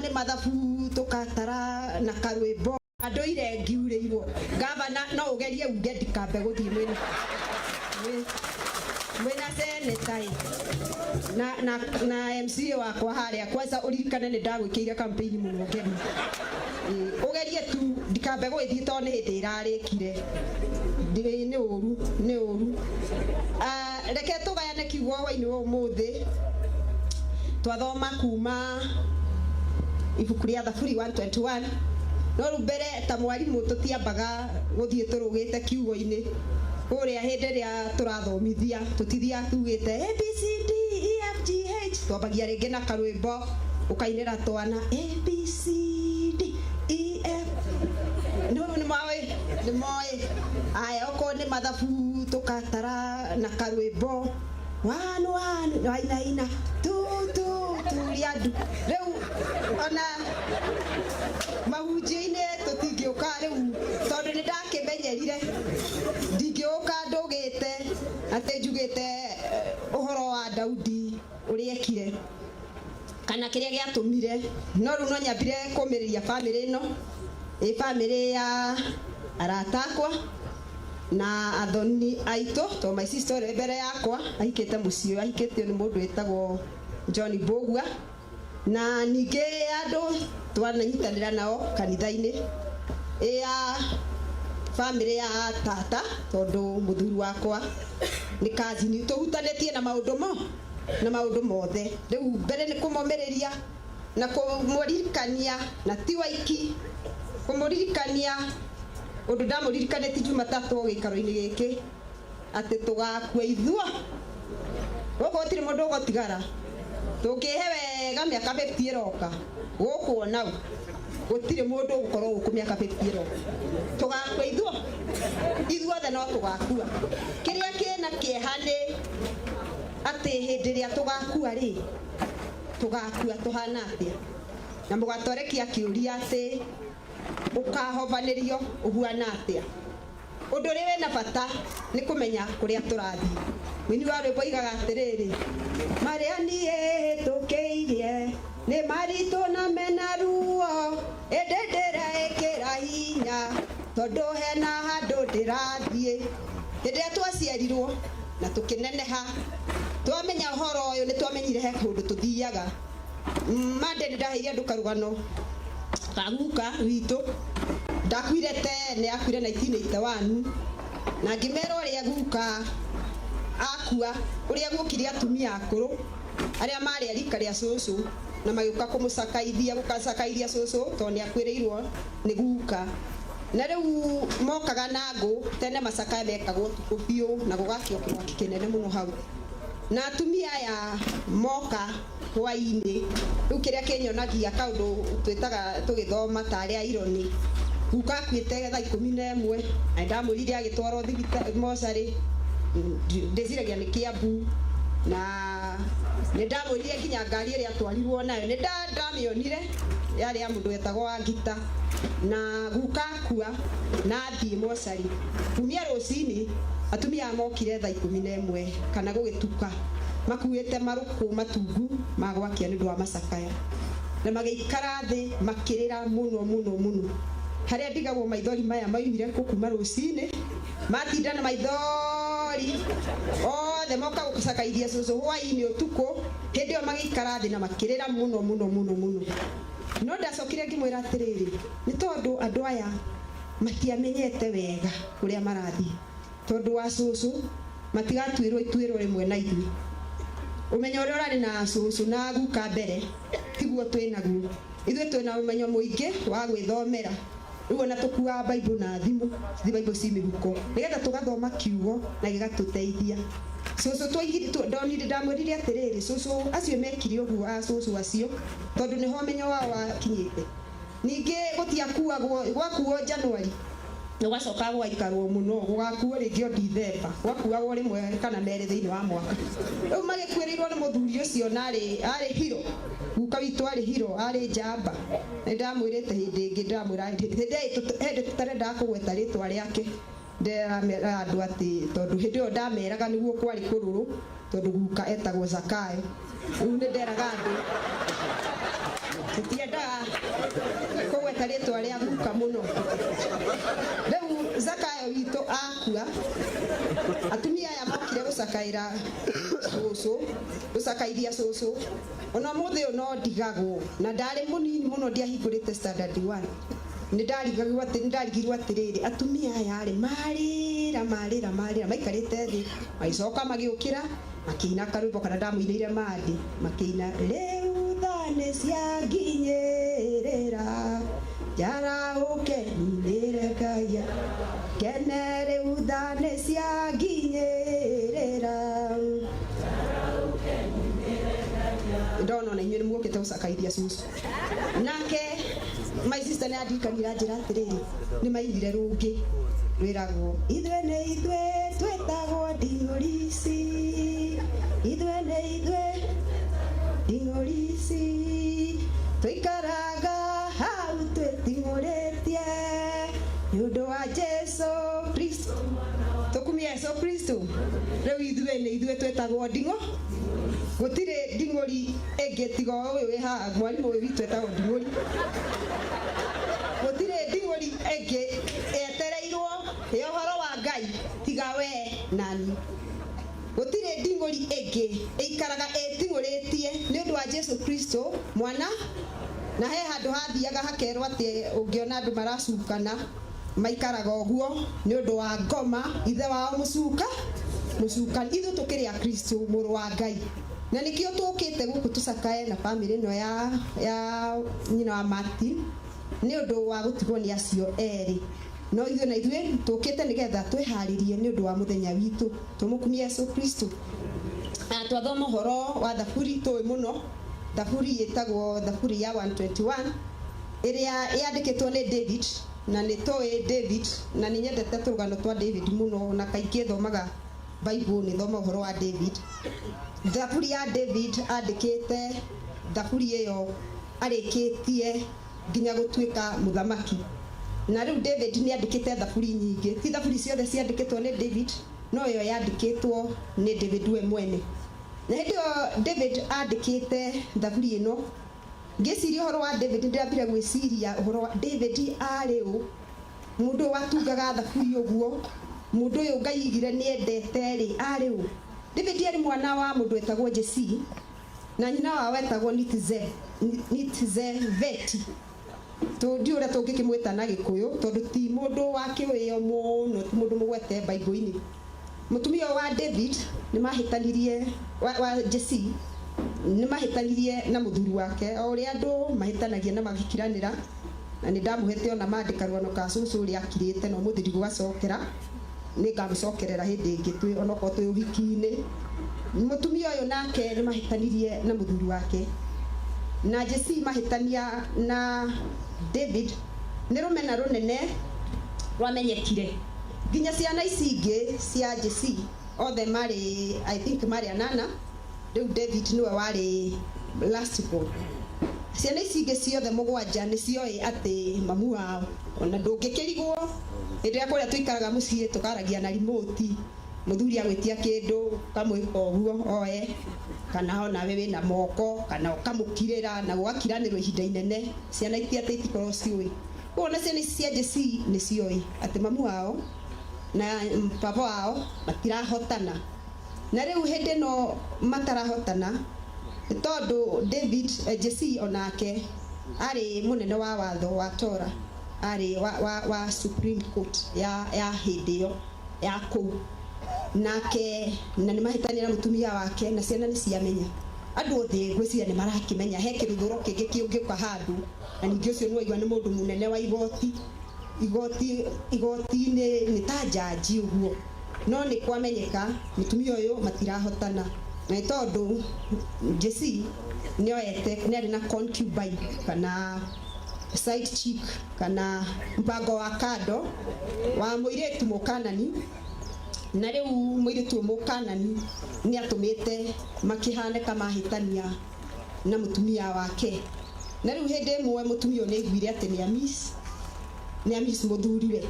nĩ mathabu tũkatara na karwĩmbo andũ ire ngiurĩirwo gavana no ũgerie uge ndikambe gũthiĩ mwĩna senetai na MCA wakwa harĩa kwanza ũririkane nĩ ndagwĩkĩire campaign mũno ngeni ũgerie tu ndikambe gũthiĩ tondũ nĩ hĩndĩ ĩrarĩkire nĩ ũru reke tũgayane kiugo hwainĩ wa ũmũthĩ twathoma kuma ibuku rĩa Thaburi 121 no rĩu mbere ta mwarimũ tũtiambaga gũthiĩ tũrũgĩte kiugo-inĩ ũrĩa hĩndĩ ĩrĩa tũrathomithia tũtithiaga tugĩte ABCD EFGH twambagia rĩngĩ na karwĩmbo ũkainĩra twana ABCD EF nĩ moĩ aya okorwo nĩ mathabu tũkatara na karwĩmbo wainaina turia ndu rĩu ona mahunjio-inĩ tũtingĩũka rĩu tondũ nĩ ndakĩmenyerire ndingĩũka ndũgĩte atĩ njugĩte ũhoro wa Daudi ũrĩa ekire kana kĩrĩa gĩatũmire no rĩu no nyambire kũmĩrĩria bamĩrĩ ĩno bamĩrĩ ya arata akwa na athoni aitũ to my sister mbere yakwa ahikĩte mũciĩ ahikĩtio nĩ mũndũ wĩtagwo John Bogua na ningĩ andũ twananyitanĩra nao kanitha-inĩ ya bamĩrĩ ya tata tondũ mũthuri wakwa nĩ kazini tũhutanĩtie na maũndũ mothe rĩu mbere nĩ kũmomĩrĩria na kũmũririkania na ti waiki kũmũririkania ũndũ ndamũririkanĩtie Jumatatũ gĩikaro-inĩ gĩkĩ atĩ tũgakua ithua gũkũ gũtirĩ mũndũ ũgũtigara tũngĩhe wega mĩaka 50 ĩroka gũkũ onau gũtirĩ mũndũ ũgũkorwo gũkũ mĩaka 50 ĩroka tũgakua ithuothe no tũgakua kĩrĩa kĩna kĩeha nĩ atĩ hĩndĩ ĩrĩa tũgakua rĩ tũgakua tũhana atĩa na mũgatũrekia kĩũria atĩ ũkahobanĩrio ũhuana atĩa ũndũ ũrĩa wĩna bata nĩ kũmenya kũrĩa tũrathiĩ wini wa rwĩmbo oigaga atĩrĩrĩ marĩa niĩ hĩtũkĩirie nĩ maritũ na mena ruo ĩndĩ ndĩrekĩra hinya tondũ hena handũ ndĩrathiĩ hĩndĩ ĩrĩa twaciarirwo na tũkĩneneha twamenya ũhoro ũyũ nĩ twamenyire he kũndũ tũthiaga mande nĩ ndaheire andũ karũgano kaguka witũ ndakuire tene akuire 1981 na ngĩmera ũrĩa guka akua ũrĩa guokire atumia akũrũ arĩa marĩ arika rĩa cũcũ na magĩũka kũmũcakaithia gũkacakaithia cũcũ tondũ nĩ akwĩrĩirwo nĩ guka na rĩu mokaga na ngũ tene macakaya mekagwo ũtukũ biũ na gũgakĩo kĩgwaki kĩnene mũno hau na atumia aya moka hwainĩ rĩu kĩrĩa kĩnyonagia kaũndũ twĩtaga tũgĩthoma tarĩ a ironi guka akuĩte thaa 11 na ndamũrire agĩtwarwo thibitarĩ mocarĩ ndĩciragia nĩ Kiambu na nĩ ndamũrire nginya ngari ĩrĩa atwarirwo nayo nĩ ndamĩonire yarĩ ya mũndũ wetagwo Wangita na guka akua na athiĩ mocarĩ kumia rũcinĩ atumia mokire thaa 11 kana gũgĩtuka makuĩte marũkũ matungu magwakia nĩ ũndũ wa macakaya na magĩikara thĩ makĩrĩra mũno harĩa ndigagwo maithori maya maumire kuma rũcinĩ matinda na maithori othe moka gũcakaithia cũcũ hwainĩ ũtukũ hĩndĩ ĩyo magĩikara thĩ na makĩrĩra mũno no ndacokire ngĩmwĩra atĩrĩrĩ nĩ tondũ andũ aya matiamenyete wega kũrĩa marathiĩ tondũ wa cũcũ matigatuĩrwo ituĩro rĩmwe na ithuĩ ũmenyo ũrĩa ũrarĩ na cũcũ na guka mbere tiguo twĩnaguo ithuĩ twĩna ũmenyo mũingĩ wa gwĩthomera rĩu ona tũkuaga Bible na thimũ ci Bible ci mĩhuko nĩgetha tũgathoma kiugo na gĩgatũteithia cũcũ ndonire ndamwĩrire atĩrĩrĩ cũcũ acio mekire ũguo cũcũ acio tondũ nĩho ũmenyo wao wakinyĩte ningĩ gũtiakuagwo gwakuo January ũgacoka gwaikarwo mũno gũgakuo rĩngĩ December gwakuagwo rĩmwe kana merĩ thĩinĩ wa mwaka rĩu magĩkuĩrĩirwo nĩ mũthuri ũcio na arĩ hiro guka witũ arĩ hiro arĩ njamba nĩ ndamwĩrĩte hĩndĩ ĩngĩ ndamwĩra hĩndĩ tũtarenda kũgweta rĩtwa rĩake ndĩramera andũ atĩ tondũ hĩndĩ ĩyo ndameraga nĩguo kwarĩ kũrũrũ tondũ guka etagwo Zakayo rĩu nĩ nderaga andũ Tienda kogweta ritwa ria guka muno. Riu Zakayo witũ akua atumia aya mokire gucakaira gucakaithia cucu. Ona muthi no ndigagwo na ndari munini muno ndiahingurite standard 1. Ndarigirwo atiriri atumia aya ari marira maikarite thi maicoka magiukira makina karwimbo kana ndamuinire madi makina riu thane cia nginyirira jara ukenire kaya kene riu thane cia nginyirira ndono na inyuĩ mũkĩte gũcakaithia cucu nake my sister nĩ andikanira njĩra atĩrĩrĩ nĩ maigire rũngĩ rwĩragwo ithuĩ nĩ ithuĩ twĩtagwo nding'ũri ici ithuĩ nĩ ithuĩ nding'ũri ici tũikaraga hau twĩting'ũrĩtie nĩ ũndũ wa Jesu Kristo tũkumia Jesu Kristo rĩu ithuĩ nĩ ithuĩ twĩtagwo nding'ũ gũtirĩ nding'ũri ĩngĩ tiga ũyũ wĩ haha mwarimũ ũyũ witũ etagwo nding'ũri gũtirĩ nding'ũri ĩngĩ etereirwo ĩ ũhoro wa Ngai tiga we nani gũtirĩ nding'ũri ĩngĩ ĩikaraga ĩting'ũrĩtie nĩ ũndũ wa Jesu Kristo mwana na he handũ hathiaga hakerwo atĩ ũngĩona andũ maracukana maikaraga ũguo nĩ ũndũ wa ngoma ithe wao mũcukani ithuĩ tũkĩrĩ a Kristo mũrũ wa Ngai na nikio tũkĩte gũkũ tũcakae na family ĩno ya nyina wa Martin nĩ ũndũ wa gũtigwo nĩ acio erĩ no ithuĩ na ithuĩ tũkĩte nĩgetha twĩharĩrie nĩ ũndũ wa mũthenya witũ tũmũkumie Yesu Kristo twathoma ũhoro wa thaburi tũĩ mũno thaburi ĩtagwo thaburi ya 121 ĩrĩa yandĩkĩtwo nĩ David na nĩ tũĩ David na nĩ nyendete tũrũgano twa David mũno na kaingĩ thomaga Bible nĩ thoma ũhoro wa David thaburi ya David andĩkĩte thaburi ĩyo arĩkĩtie nginya gũtuĩka mũthamaki na rĩu David nĩ andĩkĩte thaburi nyingĩ ti thaburi ciothe ciandĩkĩtwo nĩ David no ĩyo yandĩkĩtwo nĩ David we mwene na hĩndĩ ĩyo David andĩkĩte thaburi ĩno ngĩciria ũhoro wa David ndĩrambire gwĩciria ũhoro wa David arĩ ũ mũndũ watungaga thaburi ũguo mũndũ ũyũ Ngai igire nĩ endete rĩ arĩ ũ David arĩ mwana wa mũndũ etagwo Jesse na nyina wao etagwo Nitizeveti tũndiũ ũrĩa tũngĩkĩmwĩta na Gĩkũyũ tondũ ti mũndũ wa kĩwĩyo mũno ti mũndũ mũgwete Bible-inĩ mũtumia wa David nĩ mahĩtanirie wa Jesse nĩ mahĩtanirie na mũthuri wake o ũrĩa andũ mahĩtanagia na magĩkiranĩra na nĩ ndamũhete ona mandĩka rwano ka cucu ũrĩa akirĩte no mũthuri gũgacokera nĩ ngamũcokerera hĩndĩ ĩngĩ twĩ onokorwo twĩ ũhiki-inĩ mũtumia ũyũ nake nĩ mahĩtanirie na mũthuri wake na Jesse mahĩtania na David nĩ rũmena rũnene rwamenyekire nginya ciana ici ingĩ cia Jesse othe marĩ I think marĩ anana rĩu David nĩwe warĩ last born ciana ici ingĩ ciothe mũgwanja nĩ cioĩ atĩ mamu wao ona ndũngĩkĩrigwo hĩndĩ ĩrĩa kũrĩa tũikaraga mũciĩ tũkaragia na remote mũthuri agwĩtia kĩndũ kamwĩka ũguo oe kana ona we wĩna moko kana ũkamũkirĩra na gũgakiranĩrwo ihinda inene ciana itiatĩ itikorwo ciũĩ koguo na ciana ici cia Jesse nĩ cioĩ atĩ mamu wao na baba wao matirahotana na rĩu hĩndĩ ĩno matarahotana tondũ David Jesse onake arĩ mũnene wa watho wa Tora arĩ wa Supreme Court ya hĩndĩ ĩyo ya kũu nake na nĩ mahĩtania na mũtumia wake na ciana nĩ ciamenya andũ othe ngwĩciria nĩ marakĩmenya he kĩrũthũro kĩngĩ kĩũngĩũka handũ na ningĩ ũcio nĩ waigua nĩ mũndũ mũnene wa igoti-inĩ nĩ ta jaji ũguo no nĩ kwamenyeka mũtumia ũyũ matirahotana na tondũ Jesse nĩoete nĩ arĩ na concubine kana side chick kana mpango wa kando wa mũirĩtu mũkanani na rĩu mũirĩtu mũkanani nĩ atũmĩte makĩhane kama mahĩtania na mũtumia wake na rĩu hĩndĩ ĩmwe mũtumia nĩ aiguire atĩ nĩ amiss mũthuriwe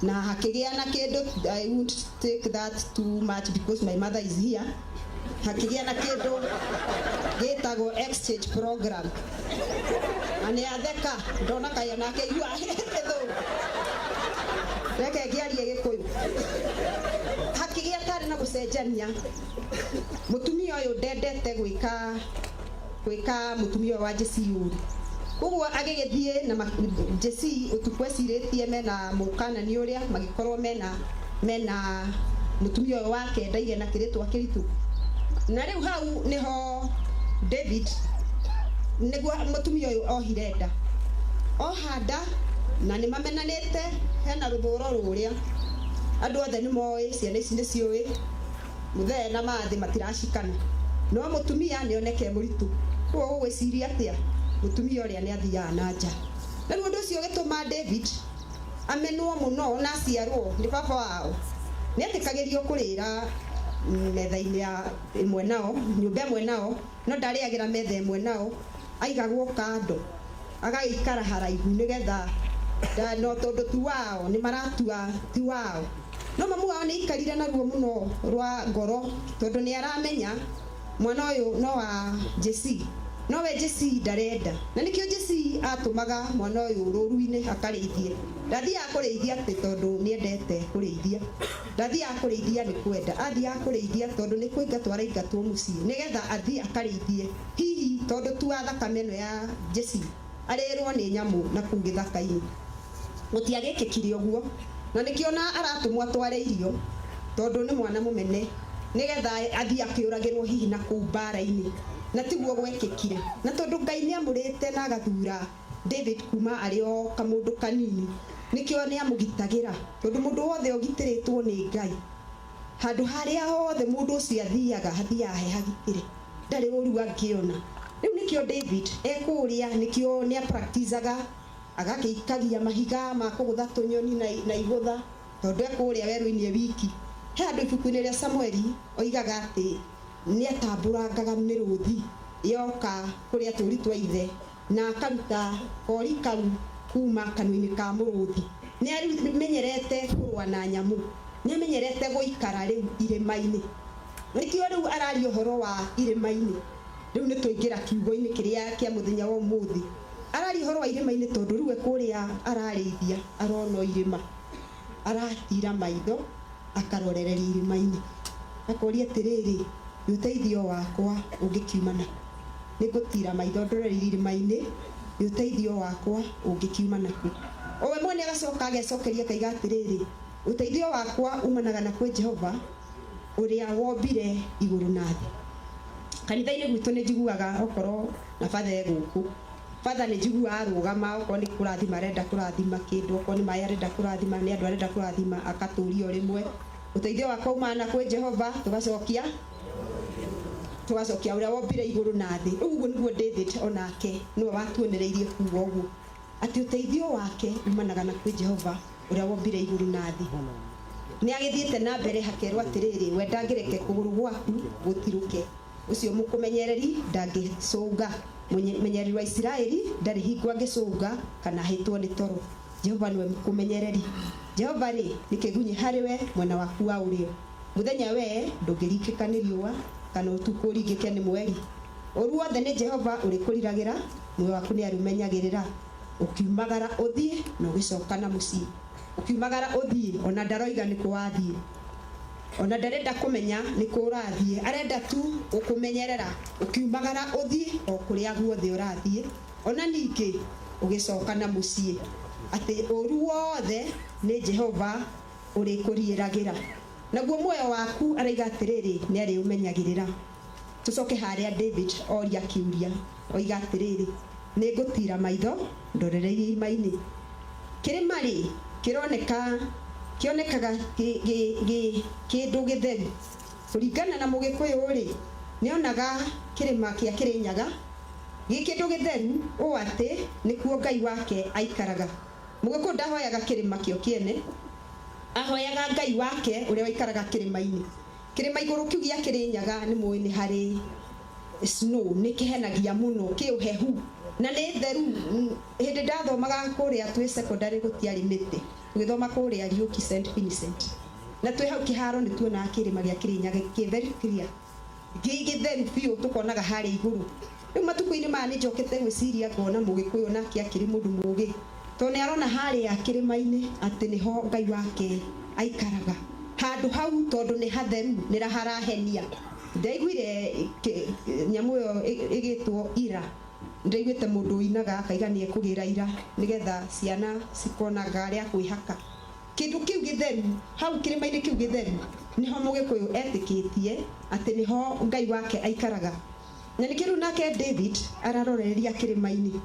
na hakĩgĩa na kĩndũ I won't take that too much because my mother is here hakĩgĩa na kĩndũ gĩtagwo exchange program Ani atheka ndona kaya nake igua etho reke ngiarie Gikuyu hakigia tari na gucenjania mutumia uyu ndendete gwika mutumia wa Jesiu koguo agigithie na Jesi utukweciritie mena mukana ni uria magikorwo mena mutumia wake ndaige na kiritwa kiritu na riu hau niho David niguo mutumia uyu ohirenda ohanda na ni mamenanite hena ruthuro ruria andu othe ni moe ciana ici ni cioi muthee na mathi matirashikana no mutumia ni oneke muritu koguo gwiciria atia mutumia uria ni athia na nja na ndu ucio gituma David amenwo muno na ciarwo ni baba wao ni atikagirio kurira metha-ini ya imwe nao nyumba imwe nao no ndariagira metha imwe nao aigagwo kando agaikara haraihu nigetha no tondu tu wao ni maratua tu wao no mamu wao ni ikarire naruo muno rwa ngoro tondu ni aramenya mwana uyu no wa Jesi no we Jesi ndarenda na nikio Jesi atumaga mwana uyu ruru-ini akarithie ndathia kurithia ati tondu ni endete kurithia ndathia kurithia ni kwenda athia kurithia tondu ni kuingatwa raingatwo mucii nigetha athia akarithie hihi tondu tu athakame no ya Jesi arirwo ni nyamu na kugithaka-ini gutiagikikire uguo na nikiona aratumwo atware irio tondu ni mwana mumene nigetha athia akiuragirwo hihi na kuu mbara-ini na tiguo gwekikire na tondu Ngai ni amurite na gathura David kuma ario kamundu kanini nikio ni amugitagira tondu mundu wothe ogitiritwo ni Ngai handu haria hothe mundu ucio athiaga hehagitire ndari uru angiona riu nikio David ekuria nikio ni practiceaga agakiikagia mahiga ma kugutha tunyoni na igutha tondu ekuria weru-ini wiki he andu ibuku-ini ria Samueli oigaga ati ni atamburangaga miruthi yoka kuria turi twa ithe na akaruta kori kau kuma kanua-ini ka muruthi ni amenyerete kurwa na nyamu ni amenyerete guikara riu irima-ini nikio riu arari uhoro wa irima-ini riu ni tuingira kiugo-ini kiria kia muthenya wa umuthi arari uhoro wa irima-ini tondu riu ekuria ararithia arona irima aratira maitho akarorereria irima-ini akoria atiriri uteithio wakwa ungikiumana nigutira maitho ndoreri irima-ini uteithio wakwa ungikiumana ku owe mwene agacoka agecokeria kaiga atiriri uteithio wakwa umanaga na kwi Jehova uria wombire iguru na thi kanitha-ini gwitu ni njiguaga okoro na father guku father ni njiguaga arugama okoro ni kurathima arenda kurathima kindu okoro ni mai arenda kurathima ni andu arenda kurathima akaturio rimwe uteithio wakwa umana kwi Jehova tugacokia uria wombire iguru na thi uguo niguo David onake niwe watuonereirie kuuga uguo ati uteithio wake umanaga na kwi Jehova uria wombire iguru na thi ni agithiete na mbere hakerwo atiriri we ndangireke kuguru gwaku gutiruke ucio mukumenyereri ndangicunga menyereri wa Israeli ndari hingo angicunga kana hitwo ni toro Jehova niwe mukumenyereri Jehova ri nikigunyi hariwe mwena waku wa urio muthenya we ndungirikika ni riua kana utuku ringike ni mweri oruothe ni Jehova uri kuriragira muoyo waku ni arumenyagirira ukiumagara uthie no gicoka na mucii ukiumagara uthie ona ndaroiga ni kuwathie ona ndarenda kumenya ni kurathie arenda tu ukumenyerera ukiumagara uthie o kuria guothe urathie ona ningi ugicoka na mucii ati oruothe ni Jehova uri kuriragira naguo muoyo waku araiga atiriri ni ari umenyagirira tucoke haria David oria kiuria oiga atiriri ni ngutira maitho ndorereirie irima-ini kirima ri kionekaga kindu githeru kuringana na Mugikuyu ri nionaga kirima kia Kirinyaga gikindu githeru o ati nikuo Ngai wake aikaraga Mugikuyu ndahoyaga kirima kio kiene ahoyaga Ngai wake uria waikaraga kirima-ini kirima iguru kiu gia Kirinyaga ni muini hari snow ni kihenagia muno kiuhehu na ni theru hindi ndathomaga kuria twi secondary gutiari miti tugithoma kuria Riuki St Vincent na twi hau kiharo ni tuona kirima gia Kirinyaga ki very clear githeru biu tukonaga hari iguru riu matuko-ini ma ni njokete gwiciria ngona Mugikuyu nake akiri mundu mugi to ni arona hari akirima-ini ati niho Ngai wake aikaraga handu hau tondu ni hatheru ni raharahenia. Ndaiguire nyamu yo igitwo ira, ndaiguite mundu inaga akaiga ni ekugira ira nigetha ciana cikona ngari ya kwihaka kindu kiu githeru hau kirima-ini kiu githeru niho Mugikuyu etikitie ati niho Ngai wake aikaraga. Na nikiru nake David araroreria kirima-ini,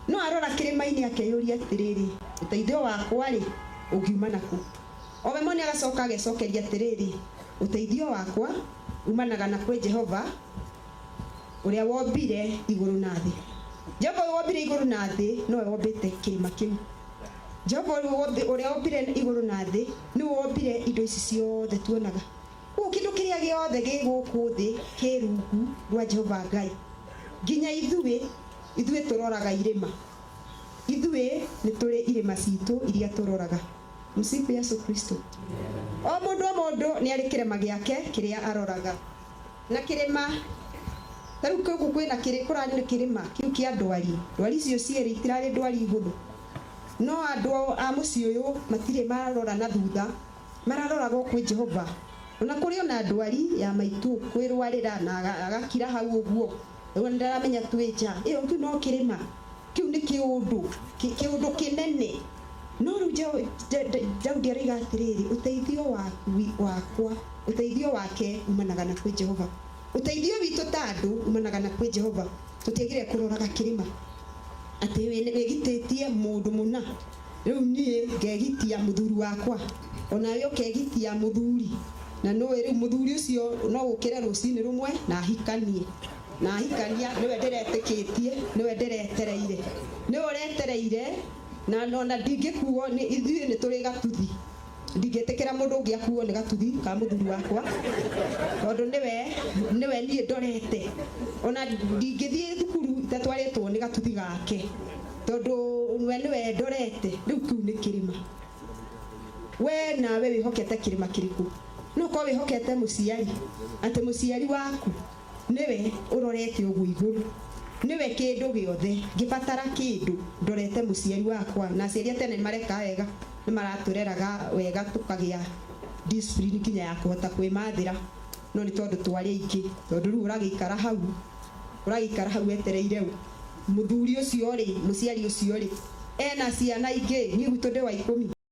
no arora kirima-ini akeyuria atiriri uteithio wakwa ri ungiuma naku. Owe moni agacoka agecokeria atiriri uteithio wakwa umanaga na kwi Jehova uria wombire iguru na thi. Jehova wombire iguru na thi no wombite kirima kiu. Jehova uria wombire iguru na thi ni wombire indo ici ciothe tuonaga. Kindu kiria giothe gi guku thi kirungu rwa Jehova Ngai. Nginya ithuĩ turoraga irima, ithuĩ ni turi irima citu iria turoraga. Msifu Yesu Kristo. O mundu ni ari kirima giake kiria aroraga. Na kirima taru kuku kwina kurani ni kirima kiu kia ndwari. Ndwari icio cieri itirari ndwari ihuthu, no andu a mucii uyu matire mararora na thutha, mararoraga kwi Jehova. Ona kuri ona ndwari ya maitu kwirwarira na agakira hau uguo riu ndaramenya twija iyo kiu no kirima kiu ni kiundu kinene. No riu Daudi ariga atiriri uteithio wakwa uteithio wake umanaga na kwi Jehova. Uteithio witu tandu umanaga na kwi Jehova. Tutiagire kuroraga kirima ati wigititie mundu muna, riu nie ngegitia muthuri wakwa ona yo kegitia muthuri. Na no riu muthuri ucio no gukire rucini rumwe na ahikanie na ahikania niwe ndiretikitie niwe ndiretereire niwe uretereire na ona ndingikuo ni ithuĩ ni turi gatuthi. Ndingitikira mundu ungi akuo ni gatuthi ka muthuri wakwa tondu niwe nie ndorete. Ona ndingithie thukuru itatwaritwo ni gatuthi gake tondu niwe ndorete. Riu kiu ni kirima. We nawe wihokete kirima kiriku? No ko wihokete muciari ati muciari waku niwe urorete ugu iguru, niwe kindu giothe ngibatara kindu ndorete muciari wakwa. Na aciari tene mareka wega ni maratureraga wega tukagia discipline kinya ya kuhota kwimathira, no ni tondu twari aiki tondu riu uragikara hau etereire muthuri ucio ri muciari ucio ri ena ciana ingi ni gutu ndi wa 10